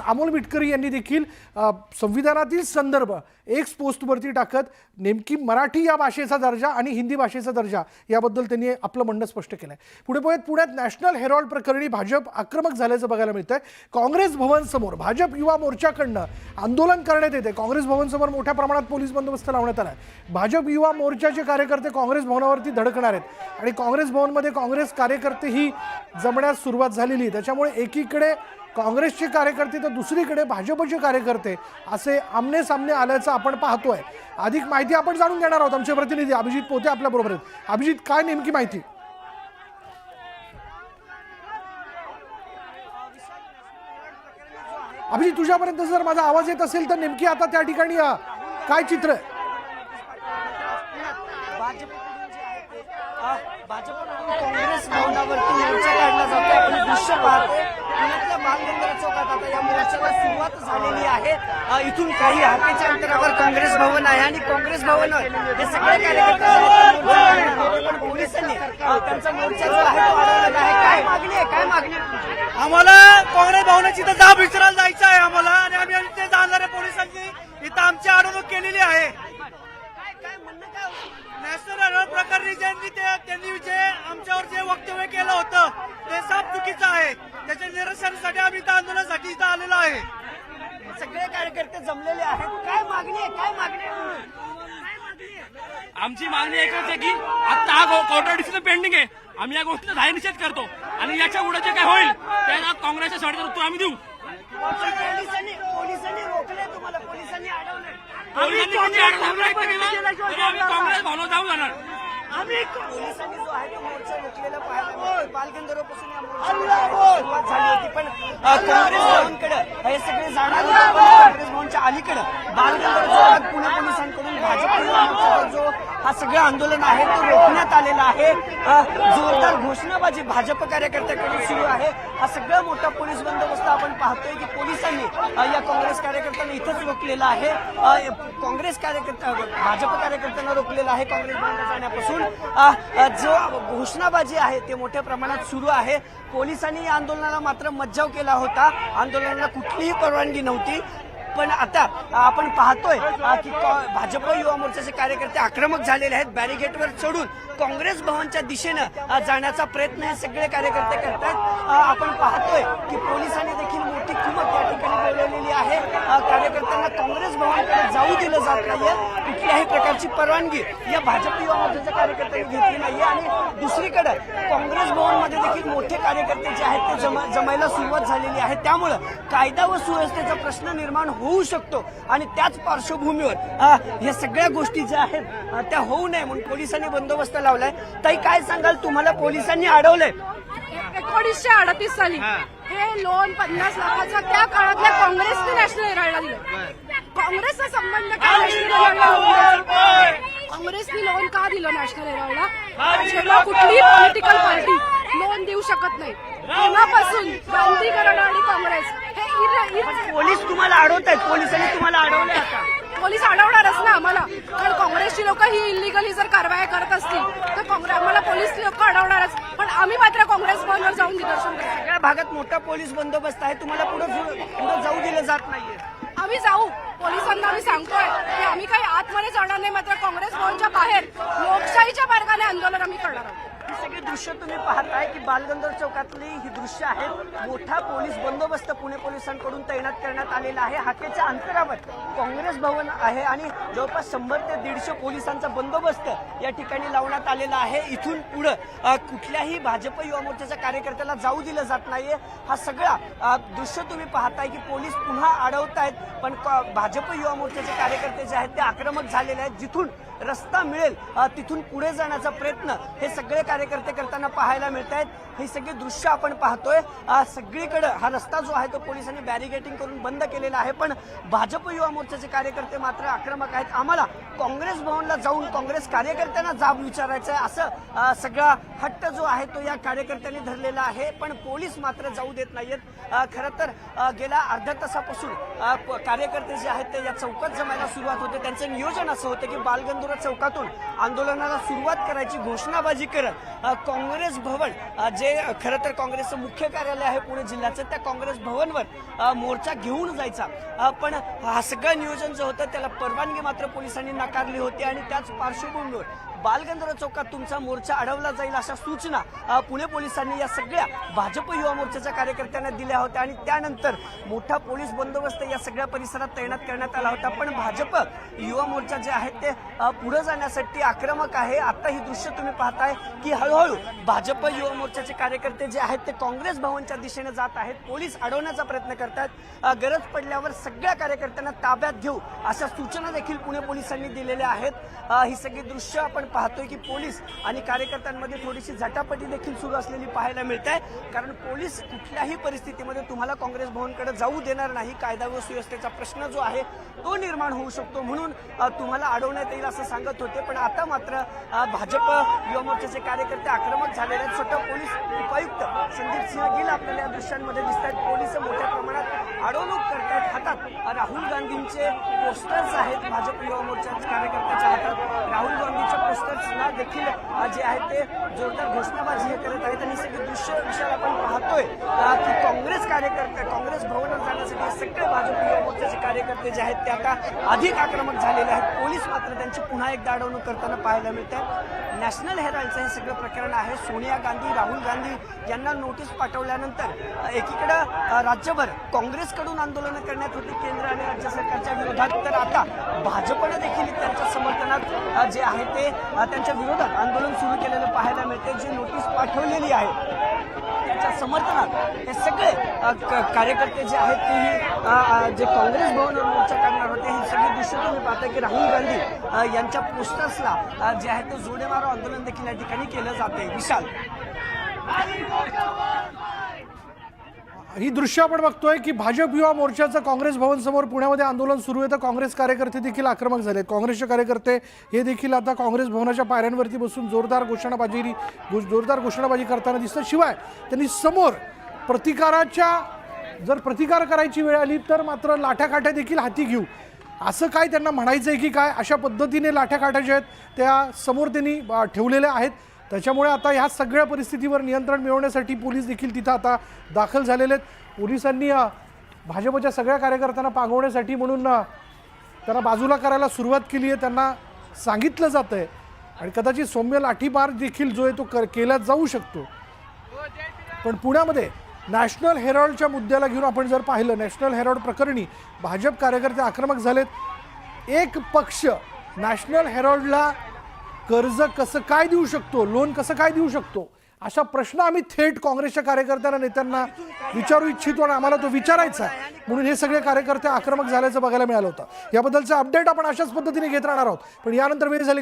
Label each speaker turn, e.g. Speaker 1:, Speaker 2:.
Speaker 1: अमोल मिटकरी यांनी देखील संविधानातील संदर्भ एक्स पोस्टवरती टाकत नेमकी मराठी या भाषेचा दर्जा आणि हिंदी भाषेचा दर्जा याबद्दल त्यांनी आपलं म्हणणं स्पष्ट केलं आहे। पुण्यात नॅशनल हेरॉल्ड प्रकरणी भाजप आक्रमक झाल्याचं बघायला मिळतंय। काँग्रेस भवन समोर भाजप युवा मोर्चाकडनं आंदोलन करण्यात येते। काँग्रेस भवन समोर मोठ्या प्रमाणात पोलीस बंदोबस्त लावण्यात आला आहे। भाजप युवा मोर्चाचे कार्यकर्ते काँग्रेस भवनावरती धडकणार आहेत आणि काँग्रेस भवनमध्ये काँग्रेस कार्यकर्तेही जमण्यास सुरुवात झालेली आहे। त्याच्यामुळे एकीकडे काँग्रेसचे कार्यकर्ते तर दुसरीकडे भाजपचे कार्यकर्ते असे आमने सामने आल्याचं आपण पाहतोय। अधिक माहिती आपण जाणून घेणार आहोत। आमचे प्रतिनिधी अभिजित पोते आपल्या बरोबर आहेत। अभिजित, काय नेमकी माहिती? अभिजित, तुझ्यापर्यंत जर माझा आवाज येत असेल तर नेमकी आता त्या ठिकाणी काय चित्र आहे?
Speaker 2: काँग्रेस भवनावरती मोर्चा काढला जातो। आपण दृश्य पाहतोय पुण्यातल्या बालगंधर्व चौकात आता या मोर्चाला सुरुवात झालेली आहे। इथून काही हाकेच्या अंतरावर काँग्रेस भवन आहे आणि काँग्रेस भवनवर हे सगळे कार्यकर्ते पोलिसांनी त्यांचा मोर्चा जो आहे तो अडवलेला आहे। काय मागणी आहे, काय मागणी?
Speaker 3: आम्हाला काँग्रेस भवनाची तर जाब विचारायला जायचं आहे आम्हाला आणि आम्ही ते जाणाऱ्या पोलिसांची इथं आमची अडवणूक केलेली आहे।
Speaker 2: काय म्हणणं काय
Speaker 3: नॅशनल हेरॉल्ड प्रकरणी त्यांनी जे आमच्यावर जे वक्तव्य केलं होतं ते साफ चुकीचं आहे। त्याच्या निरसनासाठी आम्ही इथं आंदोलनासाठी इथं आलेलो आहे।
Speaker 2: सगळे कार्यकर्ते जमलेले आहेत। काय मागणी आहे, काय मागणी आहे?
Speaker 4: आमची मागणी एकच आहे की आता हा कोर्टात डिसिजन पेंडिंग आहे। आम्ही या गोष्टीचा जाहीर निषेध करतो आणि याच्या पुढे जे काय होईल त्याला काँग्रेसच्या साठी उत्तर आम्ही देऊ।
Speaker 2: पोलिसांनी रोखले तुम्हाला, पोलिसांनी अडवले।
Speaker 4: आम्ही काँग्रेस भवनात जाऊ जाणार।
Speaker 2: पोलिसांनी जो आहे तो मोर्चा रोखलेला पाहायला बालगंधर्वपासून या मोर्चाला सुरुवात झाली होती, पण काँग्रेस भवनकडे हे सगळे जाणार होते। काँग्रेस भवनच्या अलीकडे बालगंधर्व चौकात पुणे पोलिसांकडून भाजप युवा मोर्चाचा जो हा सगळं आंदोलन आहे तो रोखण्यात आलेला आहे। जोरदार घोषणाबाजी भाजप कार्यकर्त्यांकडून सुरू आहे। हा सगळा मोठा पोलीस बंदोबस्त आपण पाहतोय की पोलिसांनी या काँग्रेस कार्यकर्त्यांना इथंच रोखलेला आहे। काँग्रेस कार्यकर्ता भाजप कार्यकर्त्यांना रोखलेला आहे काँग्रेस भवनात जाण्यापासून। जो घोषणाबाजी आहे ते मोठ्या प्रमाणात सुरू आहे। पोलिसांनी या आंदोलनाला मात्र मज्जाव केला होता। आंदोलनाला कुठलीही परवानगी नव्हती, पण आता आपण पाहतोय की भाजप युवा मोर्चाचे कार्यकर्ते आक्रमक झालेले आहेत। बॅरिगेटवर चढून काँग्रेस भवनच्या दिशेनं जाण्याचा प्रयत्न हे सगळे कार्यकर्ते करतात। आपण पाहतोय की पोलिसांनी देखील मोठी कुमक या ठिकाणी बोलवलेली आहे। कार्यकर्त्यांना काँग्रेस भवनकडे जाऊ दिलं जात नाहीये। कुठल्याही प्रकारची परवानगी या भाजप युवा मोर्चाच्या कार्यकर्त्यांनी घेतली नाहीये आणि दुसरीकडे काँग्रेस भवनमध्ये देखील मोठे कार्यकर्ते जे आहेत ते जमायला सुरुवात झालेली आहे। त्यामुळे कायदा व सुव्यवस्थेचा प्रश्न निर्माण होऊ शकतो आणि त्याच पार्श्वभूमीवर या सगळ्या गोष्टी ज्या आहेत त्या होऊ नये म्हणून पोलिसांनी बंदोबस्त लावलाय। ताई, काय सांगाल? तुम्हाला पोलिसांनी अडवलंय
Speaker 5: 1938 साली हे लोन 50 लाखाचा त्या काळातल्या काँग्रेसने नॅशनल हेराल्डला दिलं। काँग्रेसचा संबंध काय नॅशनल हेराल्डला? काँग्रेसने लोन का दिलं नॅशनल हेराल्डला? जेव्हा कुठलीही पॉलिटिकल पार्टी लोन देऊ शकत नाही तेव्हापासून गांधीकरण आणि काँग्रेस हे
Speaker 2: पोलीस तुम्हाला अडवत आहेत, पोलिसांनी तुम्हाला अडवलंय। आता
Speaker 5: पोलीस अडवणारच ना आम्हाला, कारण काँग्रेसची लोक ही इलिगली जर कारवाया करत असतील तर आम्हाला पोलीस लोक अडवणारच। पण आम्ही मात्र काँग्रेस भवनवर जाऊन निदर्शन करतो।
Speaker 2: सगळ्या भागात मोठा पोलीस बंदोबस्त आहे, तुम्हाला पुढे जाऊ दिलं जात नाहीये।
Speaker 5: आम्ही जाऊ, पोलिसांना आम्ही सांगतोय की आम्ही काही आतमध्ये जाणार नाही, मात्र काँग्रेस भवनच्या बाहेर लोकशाहीच्या मार्गाने आंदोलन आम्ही करणार आहोत।
Speaker 2: ही सगळी दृश्य तुम्ही पाहताय की बालगंधर्व चौकातली ही दृश्य आहेत। मोठा पोलीस बंदोबस्त पुणे पोलिसांकडून तैनात करण्यात आलेला आहे। हाकेच्या अंतरावर काँग्रेस भवन आहे आणि जवळपास 100 ते 150 पोलिसांचा बंदोबस्त या ठिकाणी लावण्यात आलेला आहे। इथून पुढे कुठल्याही भाजप युवा मोर्चाच्या कार्यकर्त्याला जाऊ दिलं जात नाहीये। हा सगळा दृश्य तुम्ही पाहताय की पोलीस पुन्हा अडवतायत, पण भाजप युवा मोर्चाचे कार्यकर्ते जे आहेत ते आक्रमक झालेले आहेत। जिथून रस्ता मिळेल तिथून पुढे जाण्याचा प्रयत्न हे सगळे कार्यकर्ते करताना पाहायला मिळत आहेत। हे सगळे दृश्य आपण पाहतोय। सगळीकडे हा रस्ता जो आहे तो पोलिसांनी बॅरिगेटिंग करून बंद केलेला आहे, पण भाजप युवा मोर्चाचे कार्यकर्ते मात्र आक्रमक आहेत। आम्हाला काँग्रेस भवनला जाऊन काँग्रेस कार्यकर्त्यांना जाब विचारायचा आहे असं सगळा हट्ट जो आहे तो या कार्यकर्त्यांनी धरलेला आहे, पण पोलीस मात्र जाऊ देत नाहीयेत। खरं तर गेल्या अर्ध्या तासापासून कार्यकर्ते जे आहेत ते या चौकात जमायला सुरुवात होते। त्यांचं नियोजन असं होतं की बालगंधर्व बालगंधर्व चौकातून आंदोलनाला सुरुवात करायची घोषणाबाजी करत काँग्रेस भवन जे खरं तर काँग्रेसचं मुख्य कार्यालय आहे पुणे जिल्ह्याचं, त्या काँग्रेस भवनवर मोर्चा घेऊन जायचा. पण हा सगळं नियोजन जे होतं त्याला परवानगी मात्र पोलिसांनी नाकारली होती आणि त्याच पार्श्वभूमीवर बालगंधर्व चौकात तुमचा मोर्चा अडवला जाईल अशा सूचना पुणे पोलिसांनी या सगळ्या भाजप युवा मोर्चाच्या कार्यकर्त्यांना दिल्या होत्या आणि त्यानंतर मोठा पोलीस बंदोबस्त या सगळ्या परिसरात तैनात करण्यात आला होता. पण भाजप युवा मोर्चा जे आहे ते पुढे जाण्यासाठी आक्रमक आहे. आता ही दृश्य तुम्ही पाहताय की हळूहळू भाजप युवा मोर्चाचे कार्यकर्ते जे आहेत ते काँग्रेस भवनच्या दिशेने जात आहेत. पोलीस अडवण्याचा प्रयत्न करतात. गरज पडल्यावर सगळ्या कार्यकर्त्यांना ताब्यात घेऊ अशा सूचना देखील पुणे पोलिसांनी दिलेल्या आहेत. ही सगळी दृश्य आपण पाहतोय की पोलीस आणि कार्यकर्त्यांमध्ये थोडीशी झटापटी देखील सुरू असलेली पाहायला मिळत आहे. कारण पोलीस कुठल्याही परिस्थितीमध्ये तुम्हाला काँग्रेस भवनकडे जाऊ देणार नाही. कायदा व सुव्यवस्थेचा प्रश्न जो आहे तो निर्माण होऊ शकतो म्हणून तुम्हाला अडवण्यात येईल असं सांगत होते. पण आता मात्र भाजप युवा मोर्चाचे कार्यकर्ते आक्रमक झालेले आहेत. स्वतः पोलीस उपायुक्त संदीप सिंह गिल आपल्याला या दृश्यांमध्ये दिसत आहेत. पोलीस मोठ्या प्रमाणात अडवणूक करतात. हातात राहुल गांधींचे पोस्टर्स आहेत. भाजप युवा मोर्चाच्या कार्यकर्त्याच्या हातात राहुल गांधीच्या पोस्टर्सला देखील जे आहे ते जोरदार घोषणाबाजी हे करत आहेत. आणि सगळे दृश्य विषय आपण पाहतोय की काँग्रेस कार्यकर्ते काँग्रेस भवनात जाण्यासाठी सगळे भाजप युवा मोर्चाचे कार्यकर्ते जे आहेत ते आता अधिक आक्रमक झालेले आहेत. पोलीस मात्र त्यांची पुन्हा एकदा अडवणूक करताना पाहायला मिळत आहे. नॅशनल हेराल्डचं हे सगळं प्रकरण आहे. सोनिया गांधी राहुल गांधी यांना नोटीस पाठवल्यानंतर एकीकडे राज्यभर काँग्रेसकडून आंदोलनं करण्यात होती केंद्र आणि राज्य सरकारच्या विरोधात, तर आता भाजपनं देखील त्यांच्या समर्थनात जे आहे ते त्यांच्या विरोधात आंदोलन सुरू केलेलं पाहायला मिळते. जी नोटीस पाठवलेली आहे त्यांच्या समर्थनात हे सगळे कार्यकर्ते जे आहेत तेही जे काँग्रेस भवनवर मोर्चा करणार होते. ही सगळी दृश्य तुम्ही पाहता की राहुल गांधी यांच्या पोस्टर्सला जे आहे ते जोडे मारो आंदोलन देखील या ठिकाणी केलं जाते. विशाल,
Speaker 1: ही दृश्य आपण बघतोय की भाजप युवा मोर्चाचं काँग्रेस भवन समोर पुण्यामध्ये आंदोलन सुरू आहे. तर काँग्रेस कार्यकर्ते देखील आक्रमक झाले. काँग्रेसचे कार्यकर्ते हे देखील आता काँग्रेस भवनाच्या पायऱ्यांवरती बसून जोरदार घोषणाबाजी करताना दिसतात. शिवाय त्यांनी समोर जर प्रतिकार करायची वेळ आली तर मात्र लाठ्याकाठ्या देखील हाती घेऊ असं काय त्यांना म्हणायचं आहे की काय, अशा पद्धतीने लाठ्याकाठ्या ज्या आहेत त्या समोर त्यांनी ठेवलेल्या आहेत. त्याच्यामुळे आता ह्या सगळ्या परिस्थितीवर नियंत्रण मिळवण्यासाठी पोलीस देखील तिथं आता दाखल झालेले आहेत. पोलिसांनी भाजपच्या सगळ्या कार्यकर्त्यांना पांगवण्यासाठी म्हणून त्यांना बाजूला करायला सुरुवात केली आहे. त्यांना सांगितलं जातं आहे आणि कदाचित सौम्य लाठीमार देखील जो आहे तो केला जाऊ शकतो. पण पुण्यामध्ये नॅशनल हेराल्डच्या मुद्द्याला घेऊन आपण जर पाहिलं, नॅशनल हेराल्ड प्रकरणी भाजप कार्यकर्ते आक्रमक झालेत. एक पक्ष नॅशनल हेराल्डला कर्ज कसं काय देऊ शकतो, लोन कसं काय देऊ शकतो, अशा प्रश्न आम्ही थेट काँग्रेसच्या कार्यकर्त्यांना नेत्यांना विचारू इच्छितो आणि आम्हाला तो विचारायचा आहे. म्हणून हे सगळे कार्यकर्ते आक्रमक झाल्याचं बघायला मिळालं होतं. याबद्दलचं अपडेट आपण अशाच पद्धतीने घेत राहणार आहोत. पण यानंतर वेळ झाली